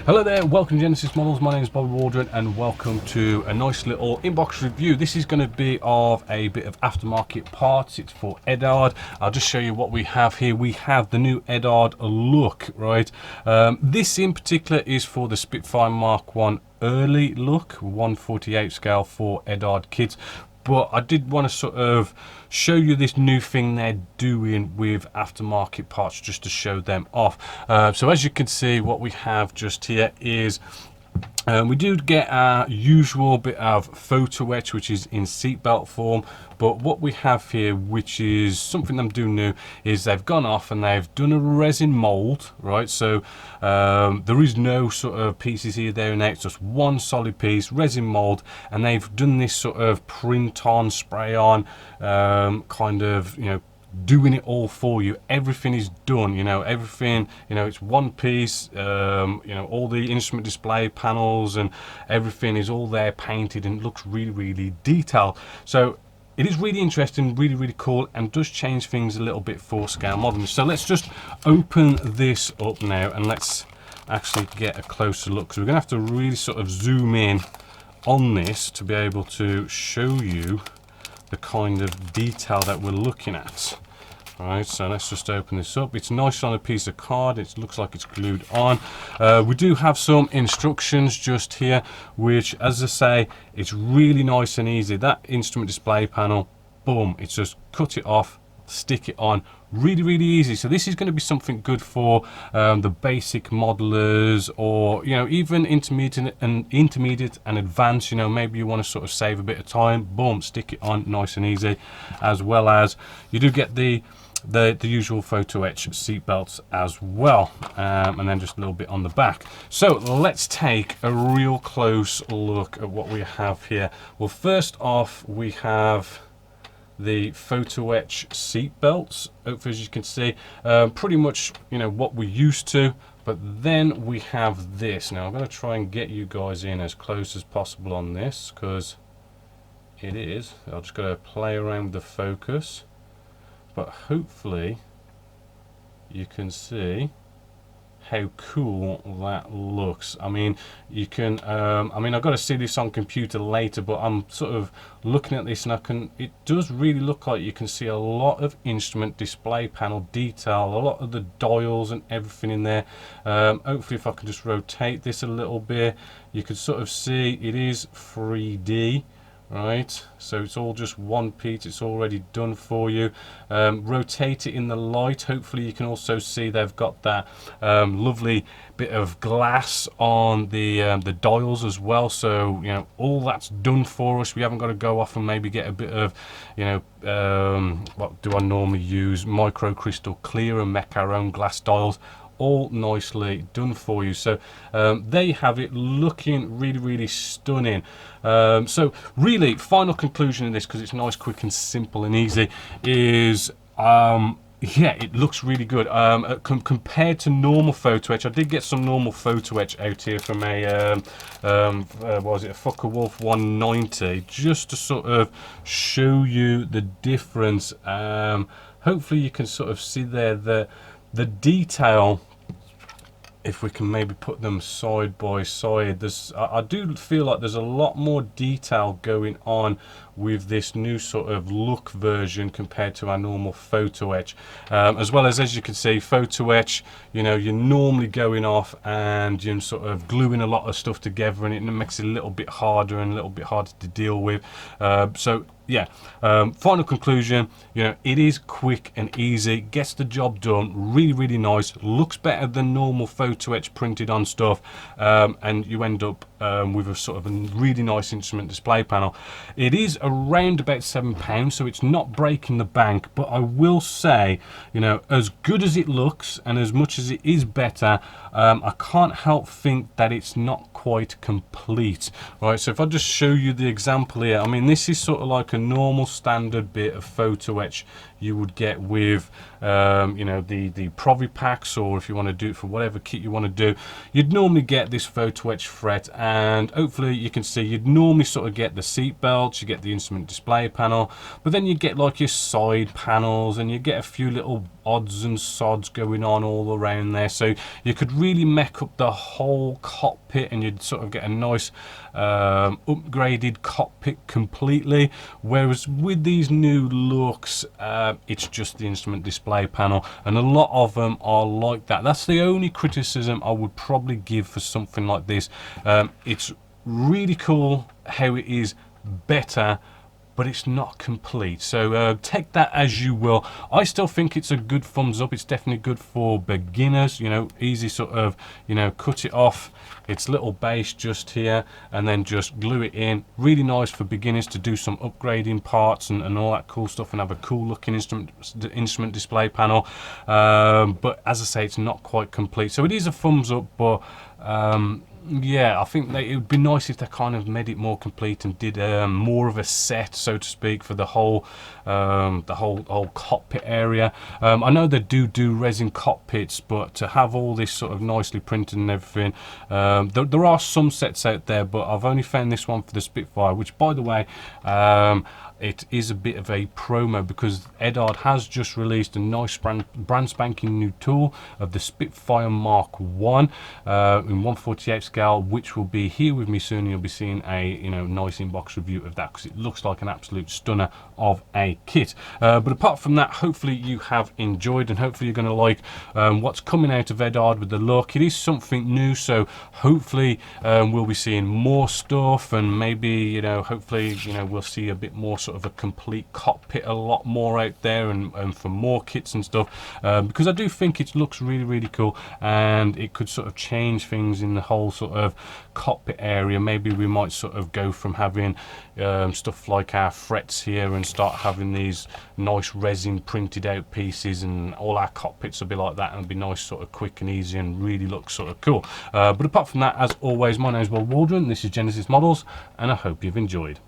Hello there, welcome to Genesis Models. My name is Bobby Waldron and welcome to a nice little inbox review. This is going to be of a bit of aftermarket parts. It's for Eduard. I'll just show you what we have here. We have the new Eduard look, right? This in particular is for the Spitfire Mark 1 early look, 1/48 scale for Eduard kids. But I did want to sort of show you this new thing they're doing with aftermarket parts just to show them off. So as you can see, what we have just here is we do get our usual bit of photo etch, which is in seatbelt form, but what we have here, which is something I'm doing new, is they've gone off and they've done a resin mold, right? So there is no sort of pieces here, there and there, it's just one solid piece, resin mold, and they've done this sort of print on, spray on, kind of, you know, doing it all for you. Everything is done, you know, everything, you know, it's one piece, you know, all the instrument display panels and everything is all there painted and it looks really, really detailed. So it is really interesting, really, really cool, and does change things a little bit for scale modeling. So let's just open this up now and let's actually get a closer look. So we're gonna have to really sort of zoom in on this to be able to show you the kind of detail that we're looking at. All right, so let's just open this up. It's nice on a piece of card. It looks like it's glued on. We do have some instructions just here, which, as I say, it's really nice and easy. That instrument display panel, boom, it's just cut it off, stick it on. Really, really easy. So this is going to be something good for the basic modelers, or you know, even intermediate and advanced. You know, maybe you want to sort of save a bit of time. Boom, stick it on, nice and easy. As well as you do get the usual photo etch seat belts as well, and then just a little bit on the back. So let's take a real close look at what we have here. Well, first off, we have the photo etch seat belts. Hopefully, as you can see, pretty much, you know, what we're used to. But then we have this. Now I'm going to try and get you guys in as close as possible on this, because it is, I'll just got to play around with the focus, but hopefully you can see how cool that looks. I mean, you can I mean, I've got to see this on computer later, but I'm sort of looking at this and it does really look like you can see a lot of instrument display panel detail, a lot of the dials and everything in there. Hopefully if I can just rotate this a little bit, you can sort of see it is 3D. Right, so it's all just one piece, it's already done for you. Rotate it in the light. Hopefully you can also see they've got that lovely bit of glass on the dials as well, so you know, all that's done for us. We haven't got to go off and maybe get a bit of, you know, what do I normally use, micro crystal clear, and make our own glass dials. All nicely done for you. So there you have it, looking really, really stunning. So really, final conclusion in this, because it's nice, quick and simple and easy, is yeah, it looks really good. Compared to normal photo etch, I did get some normal photo etch out here from a what was it, a Focke-Wulf 190, just to sort of show you the difference. Hopefully you can sort of see there the detail. If we can maybe put them side by side, I do feel like there's a lot more detail going on with this new sort of look version compared to our normal photo etch. As well as you can see, photo etch, you know, you're normally going off and you're sort of gluing a lot of stuff together, and it makes it a little bit harder and a little bit harder to deal with. So yeah, final conclusion, you know, it is quick and easy, gets the job done, really, really nice, looks better than normal photo etch printed on stuff, and you end up with a sort of a really nice instrument display panel. It is around about £7, so it's not breaking the bank, but I will say, you know, as good as it looks and as much as it is better, I can't help think that it's not quite complete. Right, so if I just show you the example here, I mean, this is sort of like a normal standard bit of photo etch you would get with you know, the Provi packs, or if you want to do it for whatever kit you want to do, you'd normally get this photo etch fret, and hopefully you can see you'd normally sort of get the seat belts, you get the instrument display panel, but then you get like your side panels, and you get a few little odds and sods going on all around there, so you could really mech up the whole cockpit, and you'd sort of get a nice upgraded cockpit completely. Whereas with these new looks, it's just the instrument display panel, and a lot of them are like that. That's the only criticism I would probably give for something like this. It's really cool how it is better, but it's not complete, so take that as you will. I still think it's a good thumbs up. It's definitely good for beginners, you know, easy sort of, you know, cut it off, its little base just here, and then just glue it in. Really nice for beginners to do some upgrading parts and all that cool stuff, and have a cool looking instrument display panel. But as I say, it's not quite complete, so it is a thumbs up, but yeah, I think it would be nice if they kind of made it more complete and did more of a set, so to speak, for the whole cockpit area. I know they do resin cockpits, but to have all this sort of nicely printed and everything, there are some sets out there, but I've only found this one for the Spitfire, which, by the way, it is a bit of a promo, because Eduard has just released a nice brand spanking new tool of the Spitfire Mark 1 in 1/48 scale, which will be here with me soon. You'll be seeing a, you know, nice inbox review of that, because it looks like an absolute stunner of a kit. But apart from that, hopefully you have enjoyed, and hopefully you're going to like what's coming out of Eduard with the look. It is something new, so hopefully we'll be seeing more stuff, and maybe, you know, hopefully, you know, we'll see a bit more sort of a complete cockpit, a lot more out there, and for more kits and stuff, because I do think it looks really cool, and it could sort of change things in the whole sort of cockpit area. Maybe we might sort of go from having stuff like our frets here, and start having these nice resin printed out pieces, and all our cockpits will be like that, and it'll be nice, sort of quick and easy, and really look sort of cool. But apart from that, as always, my name is Waldron, this is Genesis Models, and I hope you've enjoyed.